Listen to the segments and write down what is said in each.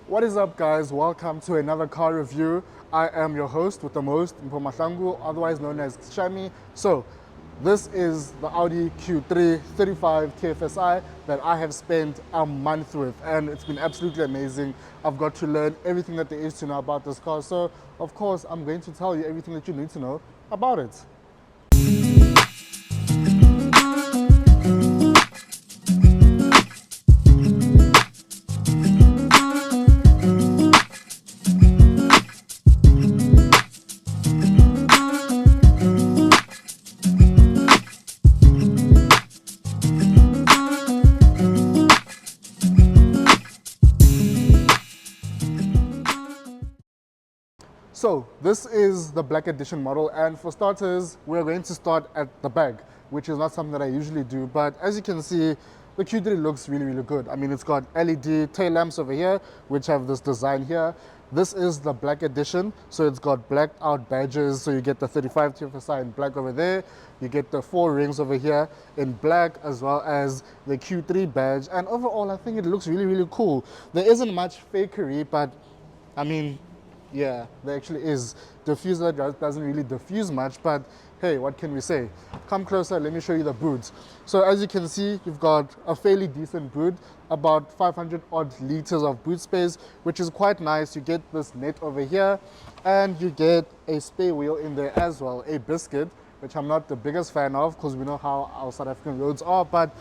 What is up, guys? Welcome to another car review. I am your host with the most, Mpomahlangu, otherwise known as Shami. So, this is the Audi Q3 35 TFSI that I have spent a month with, and it's been absolutely amazing. I've got to learn everything that there is to know about this car, so of course, I'm going to tell you everything that you need to know about it. So this is the Black Edition model, and for starters, we're going to start at the back, which is not something that I usually do, but as you can see, the Q3 looks really, really good. I mean, it's got LED tail lamps over here, which have this design here. This is the Black Edition, so it's got blacked out badges, so you get the 35 TFSI in black over there, you get the 4 rings over here in black, as well as the Q3 badge, and overall, I think it looks really, really cool. There isn't much fakery, but I mean, yeah, there actually is. Diffuser doesn't really diffuse much, but hey, what can we say? Come closer, let me show you the boot. So as you can see, you've got a fairly decent boot, about 500 odd liters of boot space, which is quite nice. You get this net over here, and you get a spare wheel in there as well, a biscuit, which I'm not the biggest fan of because we know how our South African roads are, but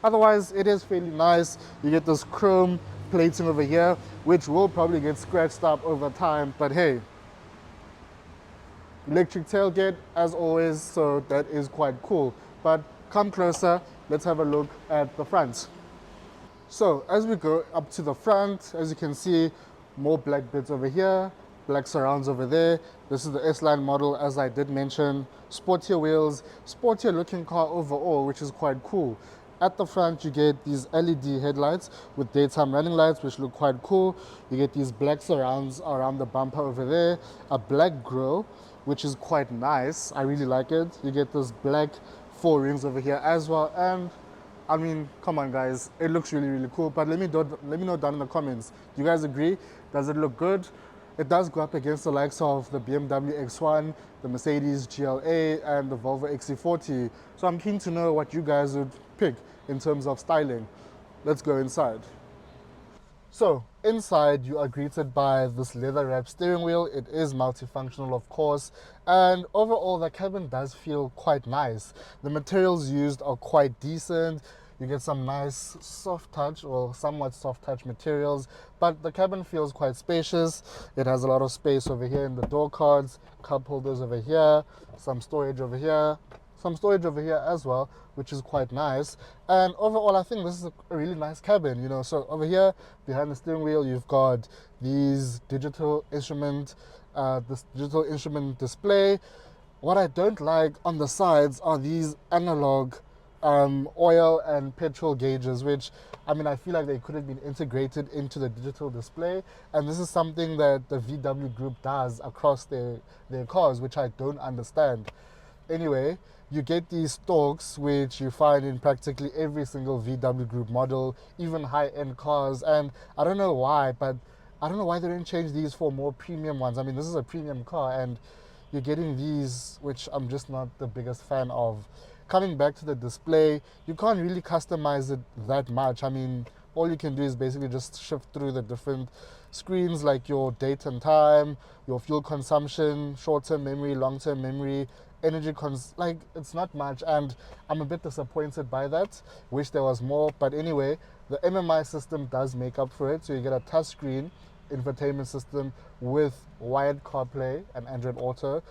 otherwise it is fairly nice. You get this chrome plating over here, which will probably get scratched up over time, but hey, electric tailgate as always, so that is quite cool. But come closer, let's have a look at the front. So as we go up to the front, as you can see, more black bits over here, black surrounds over there. This is the S-Line model, as I did mention. Sportier wheels, sportier looking car overall, which is quite cool. At the front, you get these LED headlights with daytime running lights, which look quite cool. You get these black surrounds around the bumper over there, a black grille, which is quite nice. I really like it. You get those black 4 rings over here as well, and I mean, come on, guys. It looks really, really cool. But let me know down in the comments. Do you guys agree? Does it look good? It does go up against the likes of the BMW X1, the Mercedes GLA, and the Volvo XC40. So I'm keen to know what you guys would pick in terms of styling. Let's go inside. So inside you are greeted by this leather wrapped steering wheel. It is multifunctional, of course, and overall the cabin does feel quite nice. The materials used are quite decent. You get some nice soft touch or somewhat soft touch materials, but the cabin feels quite spacious. It has a lot of space over here in the door cards, cup holders over here, some storage over here, some storage over here as well, which is quite nice. And overall, I think this is a really nice cabin, you know. So over here behind the steering wheel, you've got these this digital instrument display. What I don't like on the sides are these analog oil and petrol gauges, which I mean, I feel like they could have been integrated into the digital display, and this is something that the VW group does across their cars, which I don't understand. Anyway, you get these stalks, which you find in practically every single VW group model, even high-end cars, and I don't know why, but I don't know why they didn't change these for more premium ones. I mean, this is a premium car, and you're getting these, which I'm just not the biggest fan of. Coming back to the display, you can't really customize it that much. I mean, all you can do is basically just shift through the different screens, like your date and time, your fuel consumption, short-term memory, long-term memory, like it's not much, and I'm a bit disappointed by that. Wish there was more, but anyway, the MMI system does make up for it. So you get a touchscreen infotainment system with wired CarPlay and Android Auto.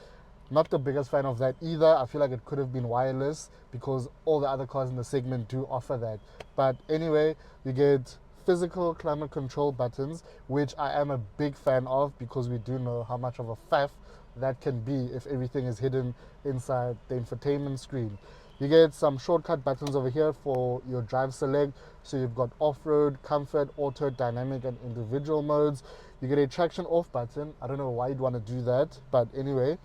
Not the biggest fan of that either. I feel like it could have been wireless because all the other cars in the segment do offer that. But anyway, you get physical climate control buttons, which I am a big fan of because we do know how much of a faff that can be if everything is hidden inside the infotainment screen. You get some shortcut buttons over here for your drive select. So you've got off-road, comfort, auto, dynamic, and individual modes. You get a traction off button. I don't know why you'd want to do that, but anyway,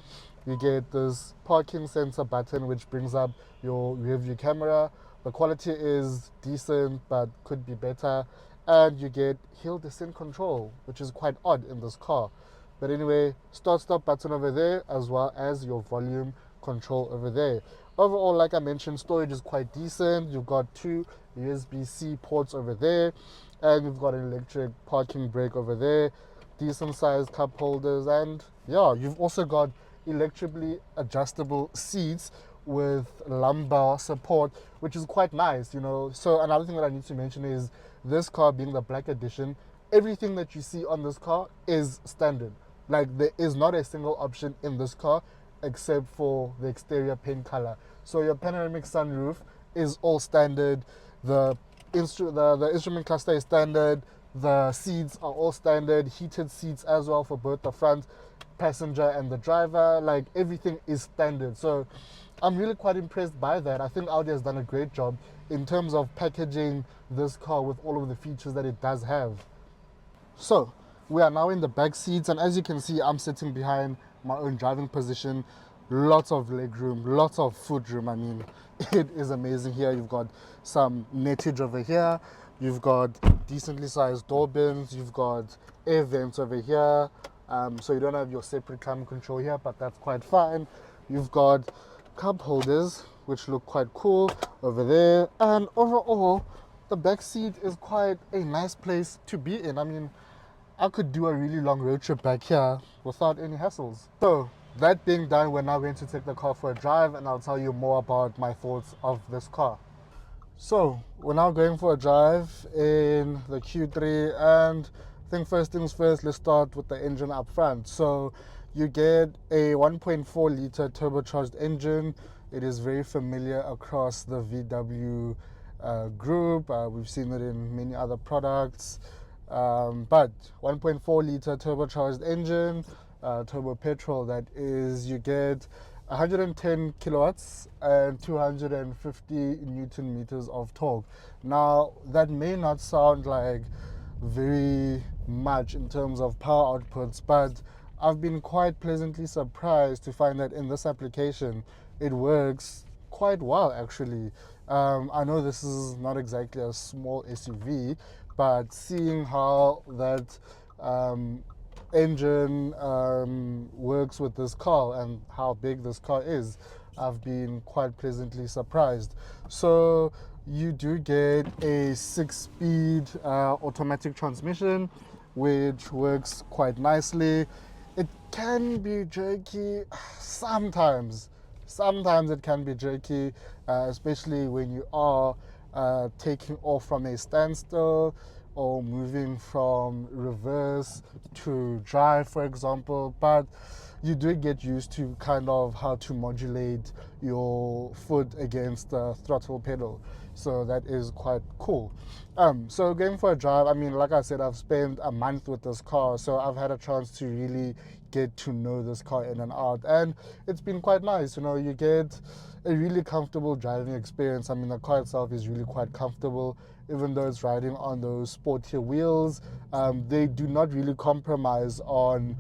you get this parking sensor button, which brings up your rear view camera. The quality is decent, but could be better. and you get hill descent control, which is quite odd in this car. But anyway, start-stop button over there, as well as your volume control over there. Overall, like I mentioned, storage is quite decent. You've got 2 USB-C ports over there, and you've got an electric parking brake over there, decent sized cup holders, and yeah, you've also got electrically adjustable seats with lumbar support, which is quite nice, you know. So another thing that I need to mention is this car being the Black Edition, everything that you see on this car is standard. Like, there is not a single option in this car except for the exterior paint color. So your panoramic sunroof is all standard. The instrument cluster is standard. The seats are all standard. Heated seats as well for both the front passenger and the driver. Like, everything is standard. So I'm really quite impressed by that. I think Audi has done a great job in terms of packaging this car with all of the features that it does have. So we are now in the back seats, and as you can see, I'm sitting behind my own driving position. Lots of leg room, lots of foot room. I mean, it is amazing here. You've got some nettage over here. You've got decently sized door bins. You've got air vents over here. So you don't have your separate climate control here, but that's quite fine. You've got cup holders, which look quite cool over there. And overall, the back seat is quite a nice place to be in. I mean, I could do a really long road trip back here without any hassles. So that being done, we're now going to take the car for a drive, and I'll tell you more about my thoughts of this car. So we're now going for a drive in the Q3, and I think first things first, let's start with the engine up front. So you get a 1.4 liter turbocharged engine. It is very familiar across the VW group. We've seen it in many other products. But 1.4 liter turbocharged engine, turbo petrol, that is, you get 110 kilowatts and 250 Newton meters of torque. Now, that may not sound like very much in terms of power outputs, but I've been quite pleasantly surprised to find that in this application, it works quite well, actually. I know this is not exactly a small SUV, but seeing how that engine works with this car and how big this car is, I've been quite pleasantly surprised. So you do get a 6-speed automatic transmission, which works quite nicely. It can be jerky sometimes. Sometimes it can be jerky, especially when you are taking off from a standstill or moving from reverse to drive, for example. But you do get used to kind of how to modulate your foot against the throttle pedal. So that is quite cool. So going for a drive, I mean, like I said, I've spent a month with this car, so I've had a chance to really get to know this car in and out, and it's been quite nice. You know, you get a really comfortable driving experience. I mean, the car itself is really quite comfortable, even though it's riding on those sportier wheels. They do not really compromise on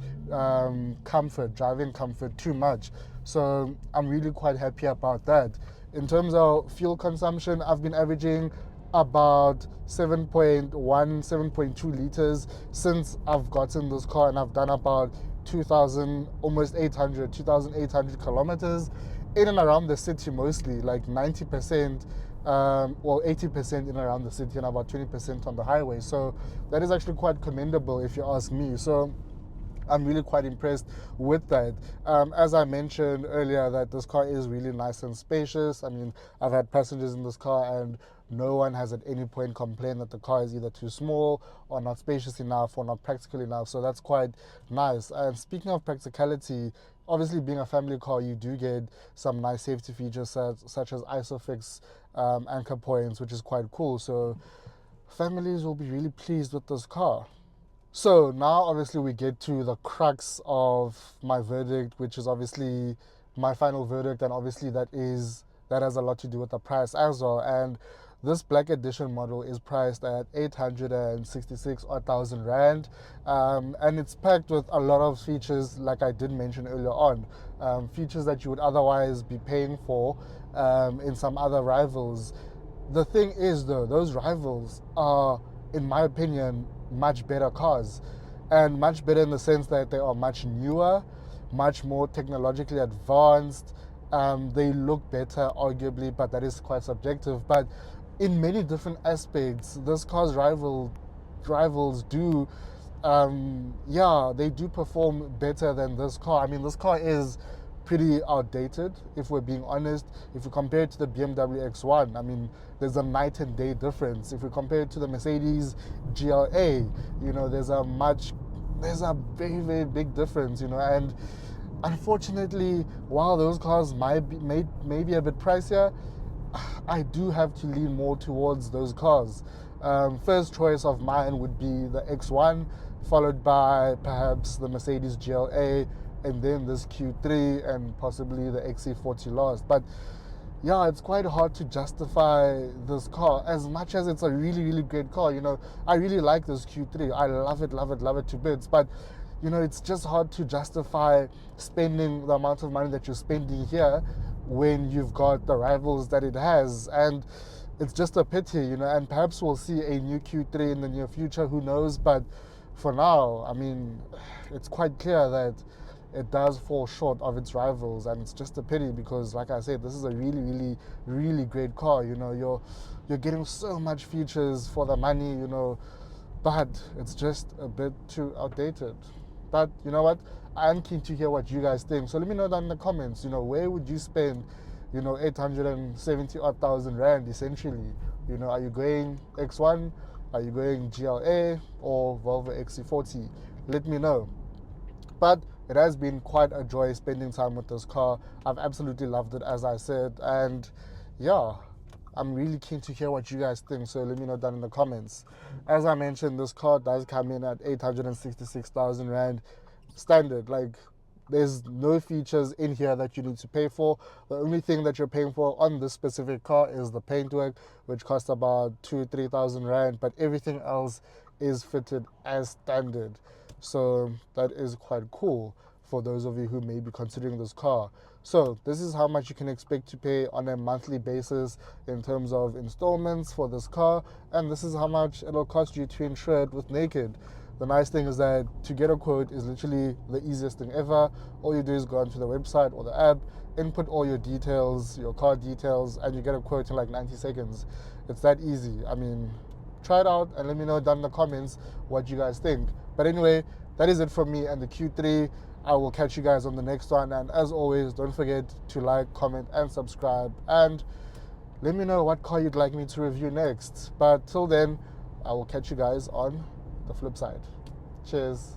comfort, driving comfort too much. So I'm really quite happy about that. In terms of fuel consumption, I've been averaging about 7.1, 7.2 liters since I've gotten this car, and I've done about 2,000, almost 800, 2,800 kilometers in and around the city, mostly like 90%, well 80% in and around the city and about 20% on the highway. So that is actually quite commendable if you ask me. So I'm really quite impressed with that. As I mentioned earlier, that this car is really nice and spacious. I mean, I've had passengers in this car and no one has at any point complained that the car is either too small or not spacious enough or not practical enough. So that's quite nice. And speaking of practicality, obviously being a family car, you do get some nice safety features such as ISOFIX anchor points, which is quite cool. So families will be really pleased with this car. So now obviously we get to the crux of my verdict, which is obviously my final verdict, and obviously that has a lot to do with the price as well. And this Black Edition model is priced at 866,000 rand, and it's packed with a lot of features, like I did mention earlier on, features that you would otherwise be paying for in some other rivals. The thing is, though, those rivals are in my opinion, much better cars. And much better in the sense that they are much newer, much more technologically advanced. They look better, arguably, but that is quite subjective. But in many different aspects, this car's rivals do, yeah, they do perform better than this car. I mean, this car is pretty outdated, if we're being honest. If we compare it to the BMW X1, I mean, there's a night and day difference. If we compare it to the Mercedes GLA, you know, there's a very, very big difference, you know. And unfortunately, while those cars might be maybe a bit pricier, I do have to lean more towards those cars. First choice of mine would be the X1, followed by perhaps the Mercedes GLA, and then this Q3, and possibly the XC40 last. But yeah, it's quite hard to justify this car, as much as it's a really, really great car. You know, I really like this Q3. I love it, love it, love it to bits. But you know, it's just hard to justify spending the amount of money that you're spending here when you've got the rivals that it has. And it's just a pity, you know. And perhaps we'll see a new Q3 in the near future, who knows. But for now, I mean, it's quite clear that it does fall short of its rivals, and it's just a pity because, like I said, this is a really, really, really great car. You know, you're getting so much features for the money, you know, but it's just a bit too outdated. But you know what? I'm keen to hear what you guys think. So let me know down in the comments, you know, where would you spend, you know, 870 odd thousand rand essentially? You know, are you going X1? Are you going GLA or Volvo XC40? Let me know. But it has been quite a joy spending time with this car. I've absolutely loved it, as I said. And yeah, I'm really keen to hear what you guys think. So let me know down in the comments. As I mentioned, this car does come in at 866,000 Rand standard. Like, there's no features in here that you need to pay for. The only thing that you're paying for on this specific car is the paintwork, which costs about 2,000-3,000 Rand. But everything else is fitted as standard. So that is quite cool for those of you who may be considering this car. So this is how much you can expect to pay on a monthly basis in terms of installments for this car, and this is how much it'll cost you to insure it with Naked. The nice thing is that to get a quote is literally the easiest thing ever. All you do is go onto the website or the app, input all your details, your car details, and you get a quote in like 90 seconds. It's that easy. I mean, try it out and let me know down in the comments what you guys think. But anyway, that is it from me and the Q3. I will catch you guys on the next one. And as always, don't forget to like, comment, and subscribe. And let me know what car you'd like me to review next. But till then, I will catch you guys on the flip side. Cheers.